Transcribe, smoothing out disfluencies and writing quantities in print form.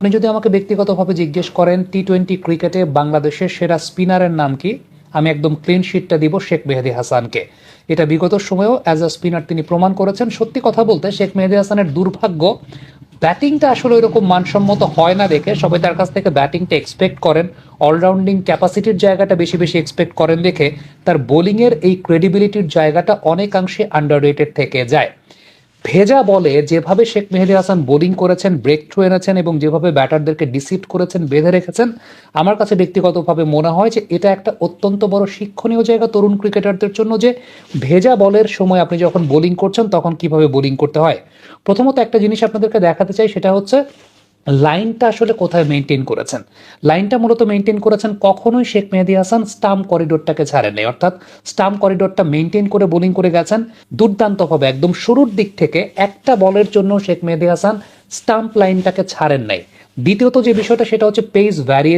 আপনি যদি আমাকে ব্যক্তিগতভাবে জিজ্ঞেস করেন টি-20 ক্রিকেটে বাংলাদেশের সেরা স্পিনারের নাম কি, আমি একদম ক্লিন শিটটা দিব শেখ মেহেদী হাসানকে। এটা বিগত সময়েও অ্যাজ আ স্পিনার তিনি প্রমাণ করেছেন। সত্যি কথা বলতে শেখ মেহেদী হাসানের দুর্ভাগ্য, ব্যাটিংটা আসলে এরকম মানসম্মত হয় না দেখে সবাই তার কাছ থেকে ব্যাটিংটা এক্সপেক্ট করেন, অলরাউন্ডিং ক্যাপাসিটির জায়গাটা বেশি বেশি এক্সপেক্ট করেন দেখে তার বোলিংয়ের এই ক্রেডিবিলিটির জায়গাটা অনেকাংশে আন্ডাররেটেড থেকে যায়। ভেজা বলে যেভাবে শেখ মেহেদী হাসান বোলিং করেছেন, ব্রেক থ্রু এনেছেন এবং যেভাবে ব্যাটারদেরকে ডিসিপ্ট করেছেন, বেঁধে রেখেছেন, আমার কাছে ব্যক্তিগতভাবে মনে হয় যে এটা একটা অত্যন্ত বড় শিক্ষণীয় জায়গা তরুণ ক্রিকেটারদের জন্য, যে ভেজা বলের সময় আপনি যখন বোলিং করছেন তখন কিভাবে বোলিং করতে হয়। প্রথমত একটা জিনিস আপনাদেরকে দেখাতে চাই, সেটা হচ্ছে লাইনটা আসলে কোথায় মেনটেন করেছেন। লাইনটা মূলত মেনটেন করেছেন, কখনোই শেখ মেহেদী হাসান স্টাম্প করিডোরটাকে ছাড়েননি, অর্থাৎ স্টাম্প করিডোরটা মেনটেন করে বোলিং করে গেছেন দুর্দান্তভাবে। একদম শুরুর দিক থেকে একটা বলের জন্য শেখ মেহেদী হাসান স্টাম্প লাইনটাকে ছাড়েন নাই। দ্বিতীয়ত যে বিষয়টা সেটা হচ্ছে পেস ভ্যারিয়েশন।